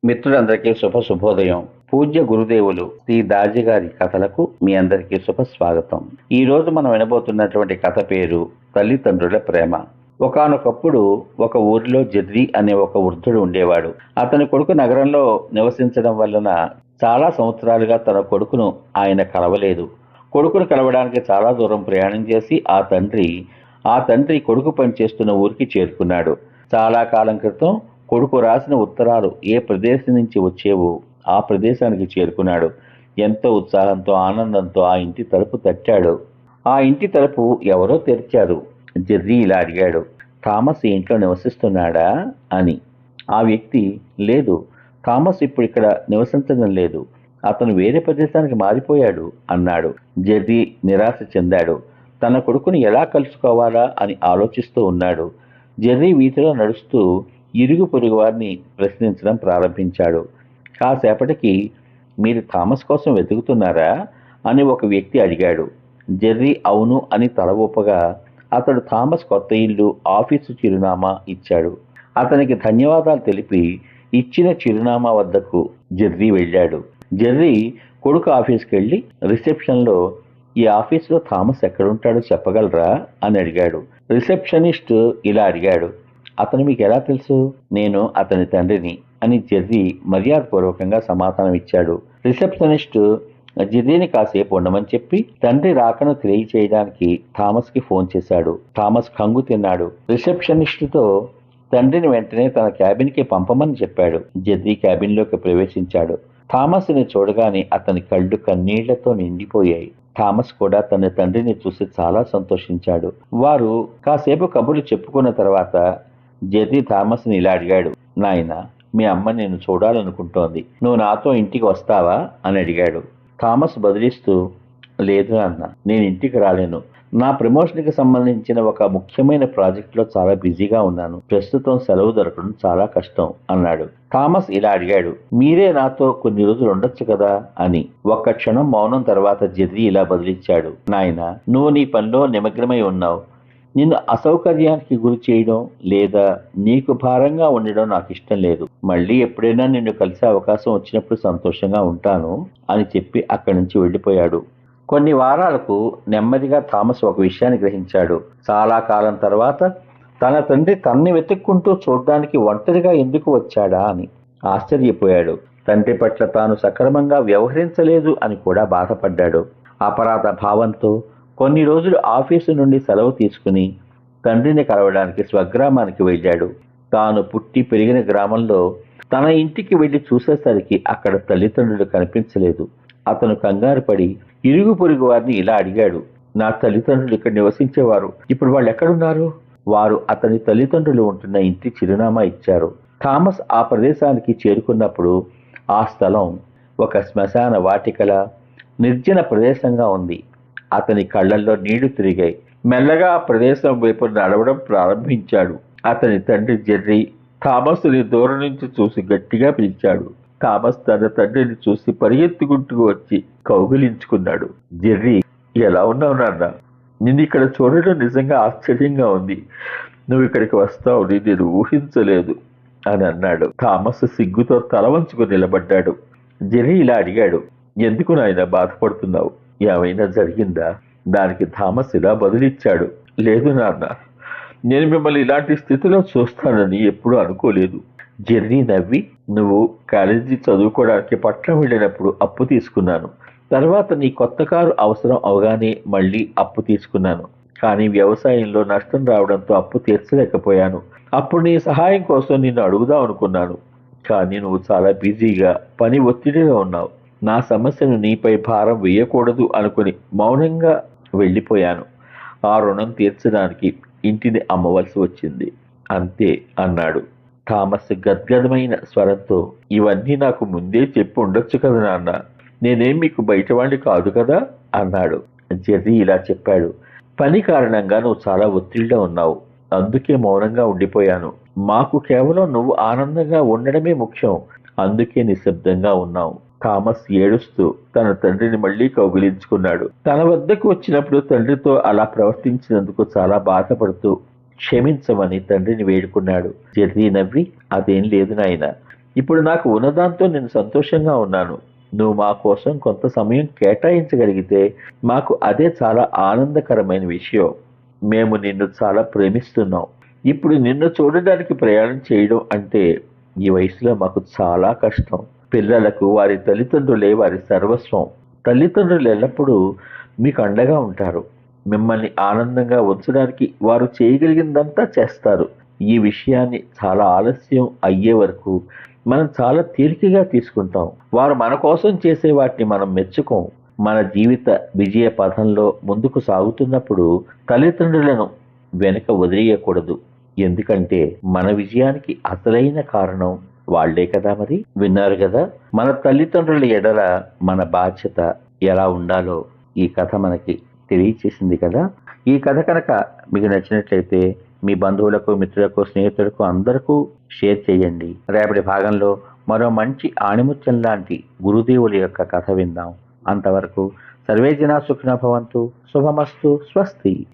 మిత్రులందరికీ శుభోదయం. పూజ్య గురుదేవులు శ్రీ దాజి గారి కథలకు మీ అందరికీ స్వాగతం. ఈ రోజు మనం వినబోతున్నటువంటి కథ పేరు తల్లిదండ్రుల ప్రేమ. ఒకానొకప్పుడు ఒక ఊరిలో జద్రి అనే ఒక వృద్ధుడు ఉండేవాడు. అతని కొడుకు నగరంలో నివసించడం వలన చాలా సంవత్సరాలుగా తన కొడుకును ఆయన కలవలేదు. కొడుకును కలవడానికి చాలా దూరం ప్రయాణం చేసి ఆ తండ్రి కొడుకు పనిచేస్తున్న ఊరికి చేరుకున్నాడు. చాలా కాలం క్రితం కొడుకు రాసిన ఉత్తరాలు ఏ ప్రదేశం నుంచి వచ్చేవో ఆ ప్రదేశానికి చేరుకున్నాడు. ఎంతో ఉత్సాహంతో ఆనందంతో ఆ ఇంటి తలుపు తట్టాడు. ఆ ఇంటి తలుపు ఎవరో తెరిచారు. జెర్రీ ఇలా అడిగాడు, థామస్ ఇంట్లో నివసిస్తున్నాడా అని. ఆ వ్యక్తి, లేదు, థామస్ ఇప్పుడు ఇక్కడ నివసించడం లేదు, అతను వేరే ప్రదేశానికి మారిపోయాడు అన్నాడు. జెర్రీ నిరాశ చెందాడు. తన కొడుకుని ఎలా కలుసుకోవాలా అని ఆలోచిస్తూ ఉన్నాడు. జెర్రీ వీధిలో నడుస్తూ ఇరుగు పొరుగు వారిని ప్రశ్నించడం ప్రారంభించాడు. కాసేపటికి, మీరు థామస్ కోసం వెతుకుతున్నారా అని ఒక వ్యక్తి అడిగాడు. జెర్రీ అవును అని తల ఊపగా అతడు థామస్ కొత్త ఇల్లు, ఆఫీసు చిరునామా ఇచ్చాడు. అతనికి ధన్యవాదాలు తెలిపి ఇచ్చిన చిరునామా వద్దకు జెర్రీ వెళ్ళాడు. జెర్రీ కొడుకు ఆఫీస్కి వెళ్ళి రిసెప్షన్లో, ఈ ఆఫీసులో థామస్ ఎక్కడుంటాడో చెప్పగలరా అని అడిగాడు. రిసెప్షనిస్ట్ ఇలా అడిగాడు, అతను మీకు ఎలా తెలుసు? నేను అతని తండ్రిని అని జెర్రీ మర్యాదపూర్వకంగా సమాధానం ఇచ్చాడు. రిసెప్షనిస్ట్ జెర్రీని కాసేపు ఉండమని చెప్పి తండ్రి రాకను తెలియచేయడానికి థామస్కి ఫోన్ చేశాడు. థామస్ కంగు తిన్నాడు. రిసెప్షనిస్టుతో తండ్రిని వెంటనే తన క్యాబిన్కి పంపమని చెప్పాడు. జెర్రీ క్యాబిన్లోకి ప్రవేశించాడు. థామస్ని చూడగానే అతని కళ్ళు కన్నీళ్లతో నిండిపోయాయి. థామస్ కూడా తన తండ్రిని చూసి చాలా సంతోషించాడు. వారు కాసేపు కబుర్లు చెప్పుకున్న తర్వాత జెర్రీ థామస్ని ఇలా అడిగాడు, నాయనా, మీ అమ్మ నిన్ను చూడాలనుకుంటోంది, నువ్వు నాతో ఇంటికి వస్తావా అని అడిగాడు. థామస్ బదిలిస్తూ, లేదు నాన్న, నేను ఇంటికి రాలేను, నా ప్రమోషన్కి సంబంధించిన ఒక ముఖ్యమైన ప్రాజెక్టులో చాలా బిజీగా ఉన్నాను, ప్రస్తుతం సెలవు దొరకడం చాలా కష్టం అన్నాడు. థామస్ ఇలా అడిగాడు, మీరే నాతో కొన్ని రోజులు ఉండొచ్చు కదా అని. ఒక్క క్షణం మౌనం తర్వాత జెర్రీ ఇలా బదిలిచ్చాడు, నాయనా, నువ్వు నీ పనిలో నిమగ్నమై ఉన్నావు, నిన్ను అసౌకర్యానికి గురి చేయడం లేదా నీకు భారంగా ఉండడం నాకు ఇష్టం లేదు. మళ్ళీ ఎప్పుడైనా నిన్ను కలిసే అవకాశం వచ్చినప్పుడు సంతోషంగా ఉంటాను అని చెప్పి అక్కడి నుంచి వెళ్ళిపోయాడు. కొన్ని వారాలకు నెమ్మదిగా థామస్ ఒక విషయాన్ని గ్రహించాడు. చాలా కాలం తర్వాత తన తండ్రి తన్ని వెతుక్కుంటూ చూడ్డానికి ఒంటరిగా ఎందుకు వచ్చాడా అని ఆశ్చర్యపోయాడు. తండ్రి పట్ల తాను సక్రమంగా వ్యవహరించలేదు అని కూడా బాధపడ్డాడు. అపరాధ భావంతో కొన్ని రోజులు ఆఫీసు నుండి సెలవు తీసుకుని తండ్రిని కలవడానికి స్వగ్రామానికి వెళ్ళాడు. తాను పుట్టి పెరిగిన గ్రామంలో తన ఇంటికి వెళ్ళి చూసేసరికి అక్కడ తల్లిదండ్రులు కనిపించలేదు. అతను కంగారు పడి ఇరుగు పొరుగు వారిని ఇలా అడిగాడు, నా తల్లిదండ్రులు ఇక్కడ నివసించేవారు, ఇప్పుడు వాళ్ళు ఎక్కడున్నారు? వారు అతని తల్లిదండ్రులు ఉంటున్న ఇంటి చిరునామా ఇచ్చారు. థామస్ ఆ ప్రదేశానికి చేరుకున్నప్పుడు ఆ స్థలం ఒక శ్మశాన వాటికల నిర్జన ప్రదేశంగా ఉంది. అతని కళ్ళల్లో నీళ్లు తిరిగాయి. మెల్లగా ఆ ప్రదేశం వైపు నడవడం ప్రారంభించాడు. అతని తండ్రి జెర్రీ థామస్ని దూరం నుంచి చూసి గట్టిగా పిలిచాడు. థామస్ తన తండ్రిని చూసి పరిగెత్తుకుంటూ వచ్చి కౌగిలించుకున్నాడు. జెర్రీ, ఎలా ఉన్నావు నాన్న? నిన్ను ఇక్కడ చూడడం నిజంగా ఆశ్చర్యంగా ఉంది. నువ్వు ఇక్కడికి వస్తావు నేను ఊహించలేదు అని అన్నాడు. థామస్ సిగ్గుతో తల వంచుకు నిలబడ్డాడు. జెర్రీ ఇలా అడిగాడు, ఎందుకు నాయన బాధపడుతున్నావు? ఏమైనా జరిగిందా? దానికి థామస్ ఇలా బదులిచ్చాడు, లేదు నాన్న, నేను మిమ్మల్ని ఇలాంటి స్థితిలో చూస్తానని ఎప్పుడూ అనుకోలేదు. జెర్రీ నవ్వి, నువ్వు కాలేజీ చదువుకోవడానికి పట్నం వెళ్ళినప్పుడు అప్పు తీసుకున్నాను. తర్వాత నీ కొత్త కారు అవసరం అవగానే మళ్ళీ అప్పు తీసుకున్నాను. కానీ వ్యవసాయంలో నష్టం రావడంతో అప్పు తీర్చలేకపోయాను. అప్పుడు నీ సహాయం కోసం నిన్ను అడుగుదాం అనుకున్నాను. కానీ నువ్వు చాలా బిజీగా పని ఒత్తిడిలో ఉన్నావు. నా సమస్యను నీపై భారం వేయకూడదు అనుకుని మౌనంగా వెళ్ళిపోయాను. ఆ రుణం తీర్చడానికి ఇంటిని అమ్మవలసి వచ్చింది, అంతే అన్నాడు. థామస్ గద్గదమైన స్వరంతో, ఇవన్నీ నాకు ముందే చెప్పి ఉండొచ్చు కదా నాన్న, నేనేం మీకు బయటవాణ్ణి కాదు కదా అన్నాడు. జెర్రీ ఇలా చెప్పాడు, పని కారణంగా నువ్వు చాలా ఒత్తిడిలో ఉన్నావు, అందుకే మౌనంగా ఉండిపోయాను. మాకు కేవలం నువ్వు ఆనందంగా ఉండడమే ముఖ్యం, అందుకే నిశ్శబ్దంగా ఉన్నావు. థామస్ ఏడుస్తూ తన తండ్రిని మళ్లీ కౌగిలించుకున్నాడు. తన వద్దకు వచ్చినప్పుడు తండ్రితో అలా ప్రవర్తించినందుకు చాలా బాధపడుతూ క్షమించమని తండ్రిని వేడుకున్నాడు. జెర్రీ నవ్వి, అదేం లేదు నాయన, ఇప్పుడు నాకు ఉన్నదాంతో నేను సంతోషంగా ఉన్నాను. నువ్వు మా కోసం కొంత సమయం కేటాయించగలిగితే మాకు అదే చాలా ఆనందకరమైన విషయం. మేము నిన్ను చాలా ప్రేమిస్తున్నాం. ఇప్పుడు నిన్ను చూడడానికి ప్రయాణం చేయడం అంటే ఈ వయసులో మాకు చాలా కష్టం. పిల్లలకు వారి తల్లిదండ్రులే వారి సర్వస్వం. తల్లిదండ్రులు ఎల్లప్పుడూ మీకు అండగా ఉంటారు. మిమ్మల్ని ఆనందంగా ఉంచడానికి వారు చేయగలిగిందంతా చేస్తారు. ఈ విషయాన్ని చాలా ఆలస్యం అయ్యే వరకు మనం చాలా తేలికగా తీసుకుంటాం. వారు మన కోసం చేసే వాటిని మనం మెచ్చుకోం. మన జీవిత విజయ పథంలో ముందుకు సాగుతున్నప్పుడు తల్లిదండ్రులను వెనుక వదిలేయకూడదు. ఎందుకంటే మన విజయానికి అసలైన కారణం వాళ్లే కదా. మరి విన్నారు కదా, మన తల్లిదండ్రుల ఎడల మన బాధ్యత ఎలా ఉండాలో ఈ కథ మనకి తెలియచేసింది కదా. ఈ కథ కనుక మీకు నచ్చినట్లయితే మీ బంధువులకు, మిత్రులకు, స్నేహితులకు అందరికీ షేర్ చేయండి. రేపటి భాగంలో మరో మంచి ఆణిముత్యం లాంటి గురుదేవుల యొక్క కథ విందాం. అంతవరకు సర్వే జనా సుఖినో భవంతు. శుభమస్తు. స్వస్తి.